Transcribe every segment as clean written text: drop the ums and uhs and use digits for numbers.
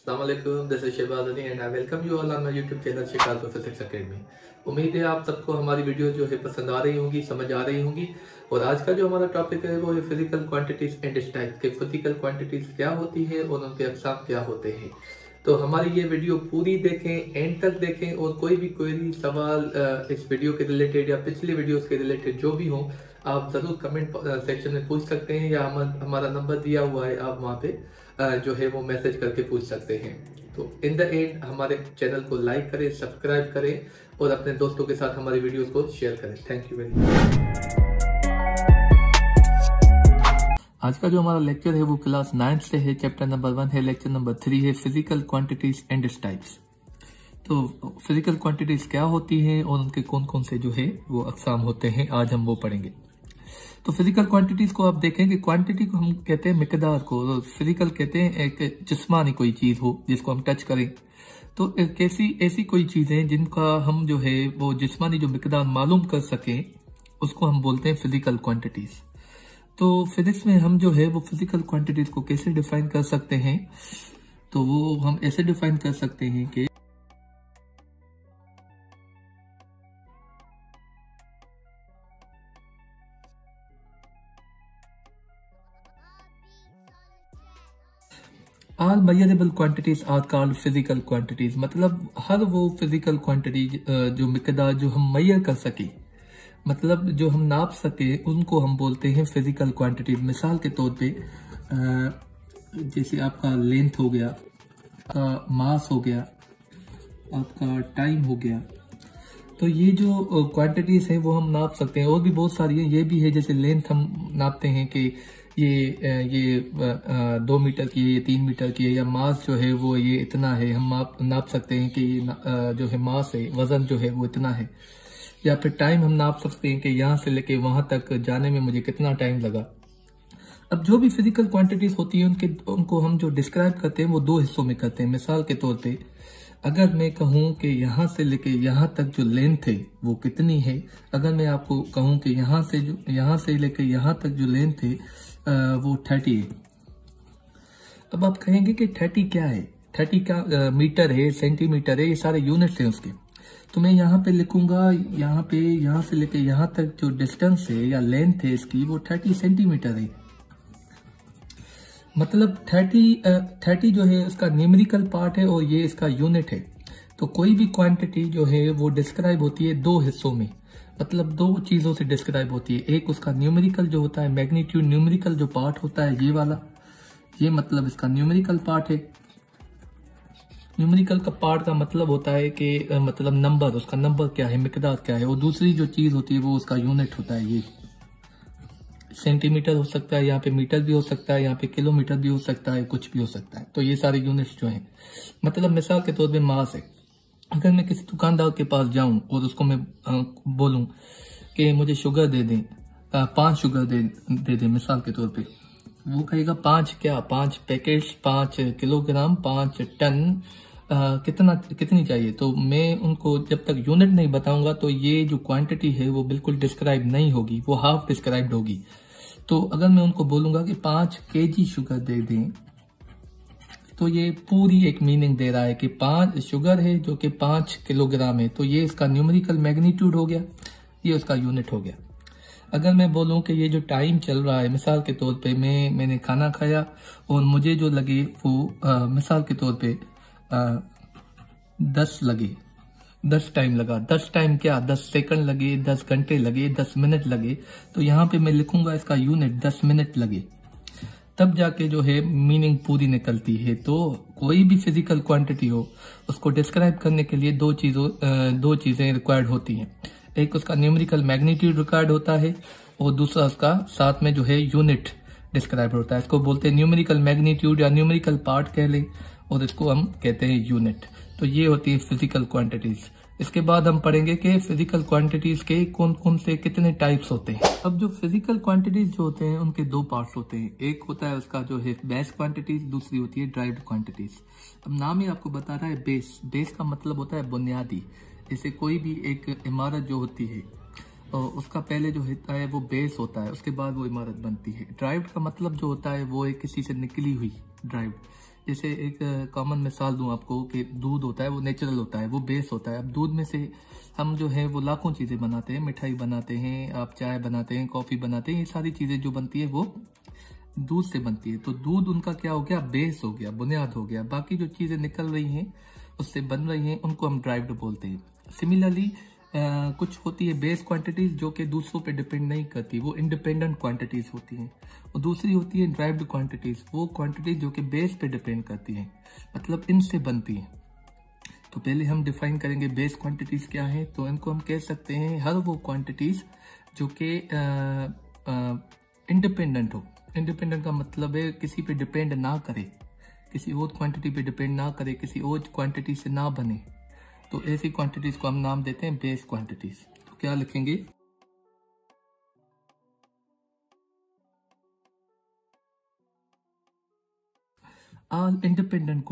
Assalamualaikum, this is Shehbaz Ali and I welcome you all on my YouTube channel शिकाल्को physics academy. उम्मीद है आप सबको हमारी वीडियो जो है पसंद आ रही होंगी, समझ आ रही होंगी। और आज का जो हमारा टॉपिक है वो है फिजिकल क्वांटिटीज एंड टाइप्स के फिजिकल क्वांटिटीज क्या होती है और उनके अक़साम क्या होते हैं। तो हमारी ये वीडियो पूरी देखें, एंड तक देखें और कोई भी क्वेरी सवाल इस वीडियो के रिलेटेड या पिछले वीडियोस के रिलेटेड जो भी हो आप ज़रूर कमेंट सेक्शन में पूछ सकते हैं या हमारा नंबर दिया हुआ है, आप वहाँ पे जो है वो मैसेज करके पूछ सकते हैं। तो इन द एंड हमारे चैनल को लाइक करें, सब्सक्राइब करें और अपने दोस्तों के साथ हमारी वीडियोस को शेयर करें। Thank you very much. आज का जो हमारा लेक्चर है वो क्लास 9 से है, चैप्टर नंबर 1 है, लेक्चर नंबर 3 है फिजिकल क्वांटिटीज एंड टाइप्स। तो फिजिकल क्वांटिटीज क्या होती हैं और उनके कौन कौन से जो है वो अक़साम होते हैं, आज हम वो पढ़ेंगे। तो फिजिकल क्वांटिटीज को आप देखें कि क्वांटिटी को हम कहते हैं मिकदार को, तो फिजिकल कहते हैं एक जिस्मानी कोई चीज हो जिसको हम टच करें। तो कैसी ऐसी कोई चीजें जिनका हम जो है वो जिस्मानी जो मिकदार मालूम कर सकें उसको हम बोलते हैं फिजिकल क्वांटिटीज। तो फिजिक्स में हम जो है वो फिजिकल क्वांटिटीज को कैसे डिफाइन कर सकते हैं, तो वो हम ऐसे डिफाइन कर सकते हैं कि all measurable quantities are called physical quantities. मतलब हर वो फिजिकल क्वांटिटी जो मिकदार जो हम मेजर कर सके, मतलब जो हम नाप सके, उनको हम बोलते हैं फिजिकल क्वांटिटीज। मिसाल के तौर पे जैसे आपका लेंथ हो गया, आपका मास हो गया, आपका टाइम हो गया, तो ये जो क्वांटिटीज हैं वो हम नाप सकते हैं। और भी बहुत सारी हैं, ये भी है जैसे लेंथ हम नापते हैं कि ये 2 मीटर की है, ये 3 मीटर की है, या मास जो है वो ये इतना है, हम नाप सकते हैं कि ये जो है मास है, वजन जो है वो इतना है। या फिर टाइम हम नाप सकते हैं कि यहाँ से लेके वहां तक जाने में मुझे कितना टाइम लगा। अब जो भी फिजिकल क्वांटिटीज होती है उनको हम जो डिस्क्राइब करते हैं वो 2 हिस्सों में करते हैं। मिसाल के तौर पे अगर मैं कहूँ कि यहाँ से लेके यहाँ तक जो लेंथ है वो कितनी है, अगर मैं आपको कहूँ कि यहाँ से लेके यहाँ तक जो लेंथ है वो 30 है। अब आप कहेंगे कि 30 क्या है, 30 क्या मीटर है, सेंटीमीटर है, ये सारे यूनिट्स हैं उसके। तो मैं यहाँ पे लिखूंगा, यहाँ से लेके यहाँ तक जो डिस्टेंस है या लेंथ है इसकी वो 30 सेंटीमीटर है। मतलब 30 जो है उसका न्यूमेरिकल पार्ट है और ये इसका यूनिट है। तो कोई भी क्वांटिटी जो है वो डिस्क्राइब होती है 2 हिस्सों में, मतलब 2 चीजों से डिस्क्राइब होती है। एक उसका न्यूमेरिकल जो होता है, मैग्नीट्यूड न्यूमेरिकल जो पार्ट होता है ये वाला, ये मतलब इसका न्यूमेरिकल पार्ट है। न्यूमेरिकल का पार्ट का मतलब होता है कि मतलब नंबर, उसका नंबर क्या है, मिकदार क्या है। और दूसरी जो चीज होती है वो उसका यूनिट होता है, ये सेंटीमीटर हो सकता है, यहाँ पे मीटर भी हो सकता है, यहाँ पे किलोमीटर भी हो सकता है, कुछ भी हो सकता है। तो ये सारे यूनिट्स जो हैं, मतलब मिसाल के तौर पे मास है। अगर मैं किसी दुकानदार के पास जाऊं और उसको मैं बोलूं कि मुझे शुगर दे दें, 5 शुगर दे दें मिसाल के तौर पे, वो कहेगा 5 क्या, 5 पैकेट, 5 किलोग्राम, 5 टन, कितनी चाहिए। तो मैं उनको जब तक यूनिट नहीं बताऊंगा तो ये जो क्वांटिटी है वो बिल्कुल डिस्क्राइब नहीं होगी, वो हाफ डिस्क्राइब्ड होगी। तो अगर मैं उनको बोलूंगा कि 5 केजी शुगर दे दें, तो ये पूरी एक मीनिंग दे रहा है कि 5 शुगर है जो कि 5 किलोग्राम है। तो ये इसका न्यूमेरिकल मैग्नीट्यूड हो गया, ये उसका यूनिट हो गया। अगर मैं बोलूं कि ये जो टाइम चल रहा है, मिसाल के तौर पे मैंने खाना खाया और मुझे जो लगे वो मिसाल के तौर पे 10 टाइम लगा, 10 टाइम क्या, 10 सेकंड लगे, 10 घंटे लगे, 10 मिनट लगे। तो यहाँ पे मैं लिखूंगा इसका यूनिट 10 मिनट लगे, तब जाके जो है मीनिंग पूरी निकलती है। तो कोई भी फिजिकल क्वांटिटी हो उसको डिस्क्राइब करने के लिए 2 चीजें रिक्वायर्ड होती हैं। एक उसका न्यूमेरिकल मैग्नीट्यूड रिक्वायर्ड होता है और दूसरा उसका साथ में जो है यूनिट डिस्क्राइब होता है। इसको बोलते हैं न्यूमेरिकल मैग्नीट्यूड या न्यूमेरिकल पार्ट कह लें, और इसको हम कहते हैं यूनिट। तो ये होती है फिजिकल क्वांटिटीज। इसके बाद हम पढ़ेंगे कि फिजिकल क्वांटिटीज के कौन कौन से कितने टाइप्स होते हैं। अब जो फिजिकल क्वांटिटीज जो होते हैं उनके 2 पार्ट्स होते हैं। एक होता है उसका जो है बेस क्वांटिटीज, दूसरी होती है ड्राइव्ड क्वांटिटीज। अब नाम ही आपको बता रहा है बेस। बेस का मतलब होता है बुनियादी। जैसे कोई भी एक इमारत जो होती है और उसका पहले जो होता है वो बेस होता है, उसके बाद वो इमारत बनती है। ड्राइव्ड का मतलब जो होता है वो एक किसी से निकली हुई ड्राइव्ड। जैसे एक कॉमन मिसाल दूं आपको कि दूध होता है वो नेचुरल होता है, वो बेस होता है। अब दूध में से हम जो है वो लाखों चीज़ें बनाते हैं, मिठाई बनाते हैं, आप चाय बनाते हैं, कॉफ़ी बनाते हैं, ये सारी चीज़ें जो बनती है वो दूध से बनती है। तो दूध उनका क्या हो गया, बेस हो गया, बुनियाद हो गया। बाकी जो चीज़ें निकल रही हैं उससे बन रही हैं उनको हम ड्राइव्ड बोलते हैं। सिमिलरली कुछ होती है बेस क्वांटिटीज जो कि दूसरों पे डिपेंड नहीं करती, वो इंडिपेंडेंट क्वांटिटीज होती हैं। और दूसरी होती है ड्राइव्ड क्वांटिटीज, वो क्वांटिटीज जो कि बेस पे डिपेंड करती हैं, मतलब इनसे बनती हैं। तो पहले हम डिफाइन करेंगे बेस क्वांटिटीज क्या है। तो इनको हम कह सकते हैं हर वो क्वांटिटीज जो कि इंडिपेंडेंट हो। इंडिपेंडेंट का मतलब है किसी पे डिपेंड ना करे, किसी और क्वांटिटी पे डिपेंड ना करे, किसी और क्वांटिटी से ना बने। तो ऐसी क्वांटिटीज को हम नाम देते हैं बेस क्वांटिटीज। तो क्या लिखेंगे, all independent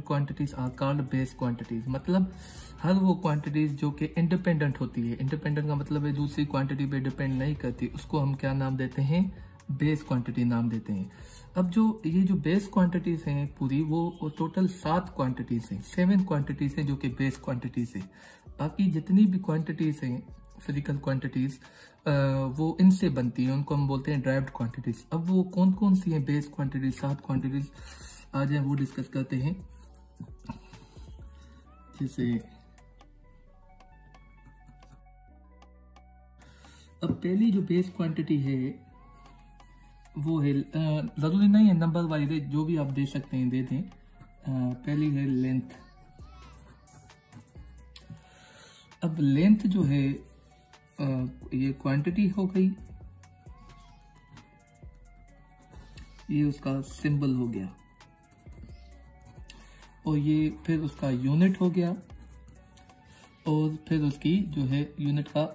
quantities are called base quantities। मतलब हर वो क्वांटिटीज जो कि इंडिपेंडेंट होती है, इंडिपेंडेंट का मतलब है दूसरी क्वांटिटी पे डिपेंड नहीं करती, उसको हम क्या नाम देते हैं, बेस क्वांटिटी नाम देते हैं। अब जो ये जो बेस क्वांटिटीज हैं पूरी, वो टोटल 7 क्वांटिटीज हैं, 7 क्वांटिटीज हैं जो कि बेस क्वांटिटीज है। बाकी जितनी भी क्वांटिटीज हैं फिजिकल क्वांटिटीज वो इनसे बनती है, उनको हम बोलते हैं ड्राइव्ड क्वांटिटीज। अब वो कौन कौन सी हैं बेस क्वांटिटीज, 7 क्वांटिटीज, आज हम वो डिस्कस करते हैं। जैसे अब पहली जो बेस क्वांटिटी है वो है, जरूरी नहीं है नंबर वाइज, जो भी आप दे सकते हैं दे दें। पहली है लेंथ। अब लेंथ जो है ये क्वांटिटी हो गई, ये उसका सिंबल हो गया, और ये फिर उसका यूनिट हो गया, और फिर उसकी जो है यूनिट का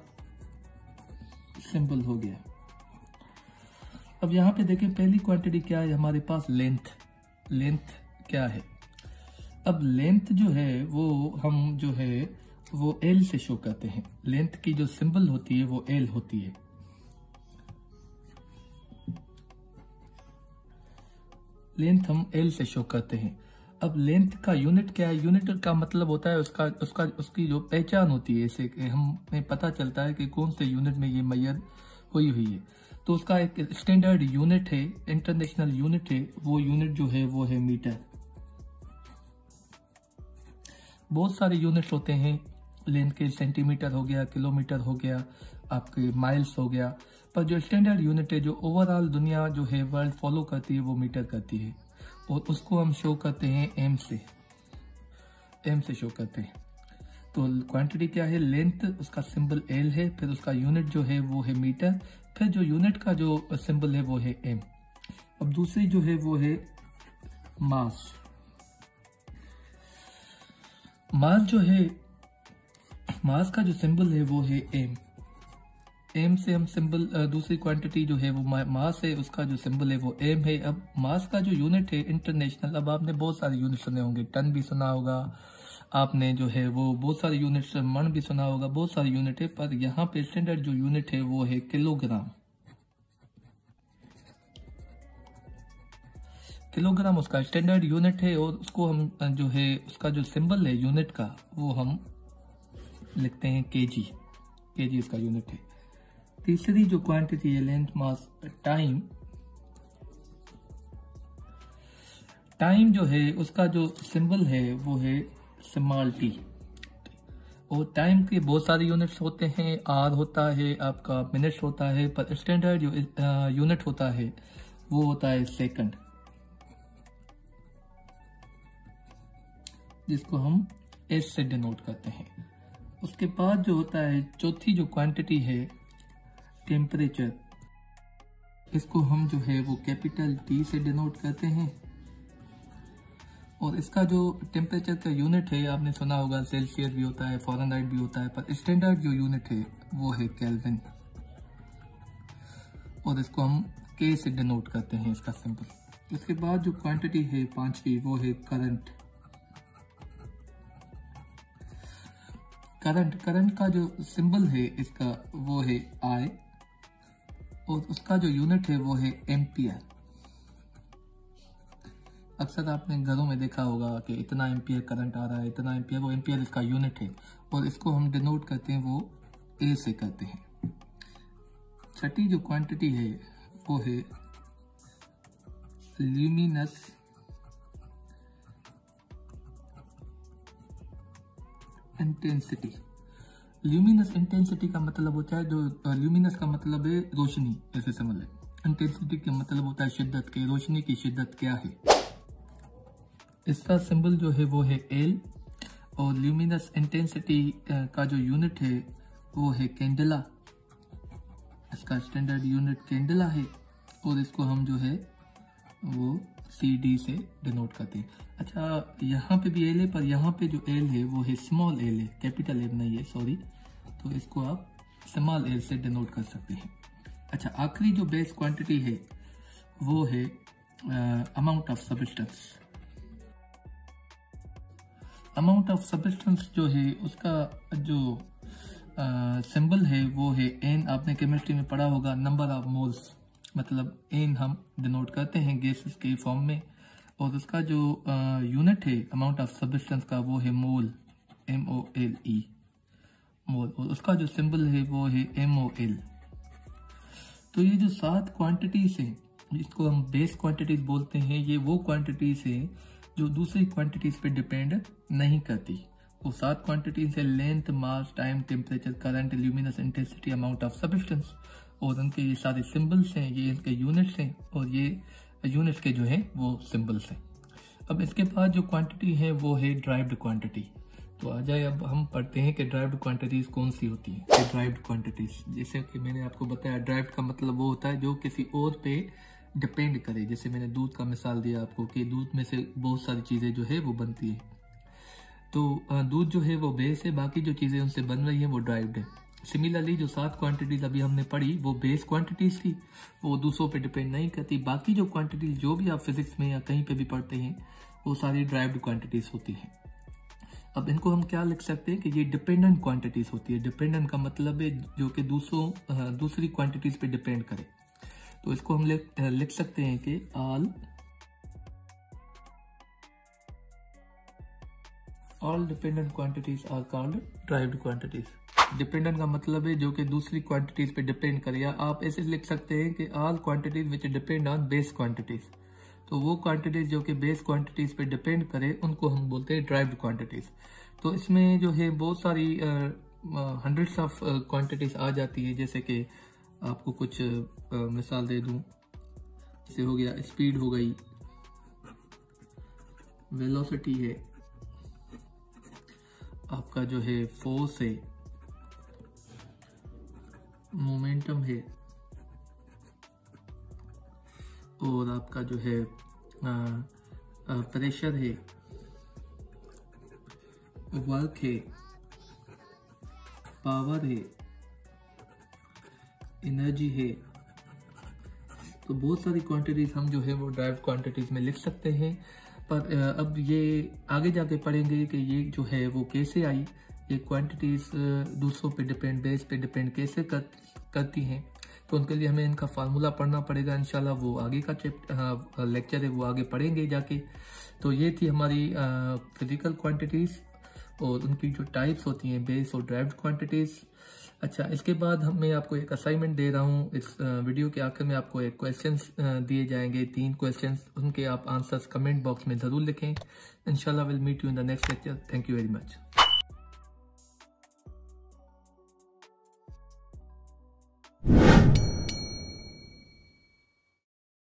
सिंबल हो गया। अब यहां पे देखें पहली क्वांटिटी क्या है हमारे पास, लेंथ। लेंथ क्या है, अब लेंथ जो है वो हम जो है वो एल से शो करते हैं। लेंथ की जो सिंबल होती है वो एल होती है। लेंथ हम एल से शो करते हैं। अब लेंथ का यूनिट क्या है, यूनिट का मतलब होता है उसकी जो पहचान होती है, इसे हमें पता चलता है कि कौन से यूनिट में ये मेजर हुई है। तो उसका एक स्टैंडर्ड यूनिट है, इंटरनेशनल यूनिट है, वो यूनिट जो है वो है मीटर। बहुत सारे यूनिट्स होते हैं लेंथ के, सेंटीमीटर हो गया, किलोमीटर हो गया, आपके माइल्स हो गया, पर जो स्टैंडर्ड यूनिट है जो ओवरऑल दुनिया जो है वर्ल्ड फॉलो करती है वो मीटर करती है, और उसको हम शो करते हैं एम से। एम से शो करते हैं। तो क्वांटिटी क्या है, लेंथ, उसका सिंबल एल है, फिर उसका यूनिट जो है वो है मीटर, फिर जो यूनिट का जो सिंबल है वो है एम। अब दूसरी जो है वो है मास। मास जो है, मास का जो सिंबल है वो है एम। एम से हम सिंबल, दूसरी क्वांटिटी जो है वो मास है, उसका जो सिंबल है वो एम है। अब मास का जो यूनिट है इंटरनेशनल, अब आपने बहुत सारे यूनिट सुने होंगे, टन भी सुना होगा आपने, जो है वो बहुत सारे यूनिट, मन भी सुना होगा, बहुत सारे यूनिट है, पर यहाँ पे स्टैंडर्ड जो यूनिट है वो है किलोग्राम। किलोग्राम उसका स्टैंडर्ड यूनिट है, और उसको हम जो है उसका जो सिंबल है यूनिट का वो हम लिखते हैं केजी। केजी इसका यूनिट है। तीसरी जो क्वांटिटी है लेंथ, मास, टाइम। टाइम जो है उसका जो सिंबल है वो है स्मॉल टी। और टाइम के बहुत सारे यूनिट्स होते हैं, आर होता है, आपका मिनट्स होता है, पर स्टैंडर्ड जो यूनिट होता है वो होता है सेकंड, जिसको हम एस से डिनोट करते हैं। उसके बाद जो होता है चौथी जो क्वांटिटी है टेम्परेचर, इसको हम जो है वो कैपिटल टी से डिनोट करते हैं। और इसका जो टेम्परेचर का यूनिट है आपने सुना होगा, सेल्सियस भी होता है, फ़ारेनहाइट भी होता है, पर स्टैंडर्ड जो यूनिट है वो है केल्विन, और इसको हम के से डिनोट करते हैं, इसका सिंबल। उसके बाद जो क्वांटिटी है पांचवी वो है करंट। करंट का जो सिंबल है इसका वो है आई, और उसका जो यूनिट है वो है एम्पियर। अक्सर आपने घरों में देखा होगा कि इतना एम्पियर करंट आ रहा है, इतना एम्पियर, वो एम्पियर इसका यूनिट है और इसको हम डिनोट करते हैं वो ए से करते हैं। छठी जो क्वांटिटी है वो है ल्यूमिनस इंटेंसिटी। ल्यूमिनस इंटेंसिटी का मतलब होता है, जो ल्यूमिनस का मतलब है रोशनी, ऐसे समझ लें। इंटेंसिटी का मतलब होता है शिद्दत के, रोशनी की शिद्दत क्या है। इसका सिंबल जो है वो है एल और ल्यूमिनस इंटेंसिटी का जो यूनिट है वो है कैंडेला। इसका स्टैंडर्ड यूनिट कैंडेला है और इसको हम जो है वो CD से डिनोट करते हैं। अच्छा, यहाँ पे भी एल है, पर यहाँ पे जो एल है वो है स्मॉल एल है, कैपिटल एल नहीं है, सॉरी। तो इसको आप स्मॉल एल से डिनोट कर सकते हैं। अच्छा, आखिरी जो बेस क्वांटिटी है वो है amount of substance. Amount of substance जो है उसका जो सिंबल है वो है N। आपने केमिस्ट्री में पढ़ा होगा, नंबर ऑफ मोल्स, मतलब N हम डिनोट करते हैं गैसेस के फॉर्म में। और उसका जो यूनिट है अमाउंट ऑफ सब्सटेंस का वो है मोल, MOLE, मोल। और उसका जो सिंबल है वो है MOL। तो ये जो 7 क्वांटिटीज हैं, जिसको हम बेस क्वांटिटीज बोलते हैं, ये वो क्वांटिटीज हैं जो दूसरी क्वांटिटीज पे डिपेंड नहीं करती। वो 7 क्वांटिटीज है length, mass, time, temperature, current, luminous intensity, amount of substance. और उनके ये सारे सिंबल्स हैं, ये इनके यूनिट्स हैं और ये यूनिट्स के जो हैं वो सिंबल्स हैं। अब इसके बाद जो क्वांटिटी है वो है ड्राइव्ड क्वांटिटी। तो आ जाए, अब हम पढ़ते हैं कि ड्राइव्ड क्वांटिटीज कौन सी होती हैं। ड्राइव्ड क्वांटिटीज, जैसे कि मैंने आपको बताया, ड्राइव्ड का मतलब वो होता है जो किसी और पे डिपेंड करे। जैसे मैंने दूध का मिसाल दिया आपको कि दूध में से बहुत सारी चीज़ें जो है वो बनती है। तो दूध जो है वो बेस है, बाकी जो चीज़ें उनसे बन रही हैं वो ड्राइव्ड है। सिमिलरली जो 7 क्वांटिटीज अभी हमने पढ़ी वो बेस क्वांटिटीज थी, वो दूसरों पे डिपेंड नहीं करती। बाकी जो क्वांटिटीज जो भी आप फिजिक्स में या कहीं पे भी पढ़ते हैं वो सारी ड्राइव्ड क्वांटिटीज होती हैं। अब इनको हम क्या लिख सकते हैं कि ये डिपेंडेंट क्वांटिटीज होती है। डिपेंडेंट का मतलब है जो कि दूसरी क्वांटिटीज पे डिपेंड करे। तो इसको हम लिख सकते हैं कि all dependent quantities are called derived quantities. Dependent का मतलब है जो कि दूसरी क्वांटिटीज पे डिपेंड करे, या आप ऐसे लिख सकते हैं कि all quantities which depend on base quantities. तो वो क्वांटिटीज जो कि बेस क्वांटिटीज पे डिपेंड करे उनको हम बोलते हैं ड्राइव्ड क्वांटिटीज। तो इसमें जो है बहुत सारी हंड्रेड्स ऑफ क्वांटिटीज आ जाती है। जैसे कि आपको कुछ मिसाल दे दूं, जैसे हो गया स्पीड हो गई, वेलोसिटी है, आपका जो है फोर्स है, मोमेंटम है, और आपका जो है प्रेशर है, वर्क है, पावर है, एनर्जी है। तो बहुत सारी क्वांटिटीज हम जो है वो ड्राइव क्वांटिटीज में लिख सकते हैं। पर अब ये आगे जाके पढ़ेंगे कि ये जो है वो कैसे आई, ये क्वांटिटीज दूसरों पे डिपेंड, बेस पे डिपेंड कैसे करती हैं। तो उनके लिए हमें इनका फार्मूला पढ़ना पड़ेगा। इंशाल्लाह वो आगे का लेक्चर है वो आगे पढ़ेंगे जाके। तो ये थी हमारी फिजिकल क्वांटिटीज और उनकी जो टाइप्स होती हैं, बेस और ड्राइव्ड क्वांटिटीज। अच्छा, इसके बाद मैं आपको एक असाइनमेंट दे रहा हूँ। इस वीडियो के आखिर में आपको एक क्वेश्चंस दिए जाएंगे, 3 क्वेश्चंस, उनके आप आंसर्स कमेंट बॉक्स में ज़रूर लिखें। इंशाल्लाह will meet you in the next lecture. Thank you very much.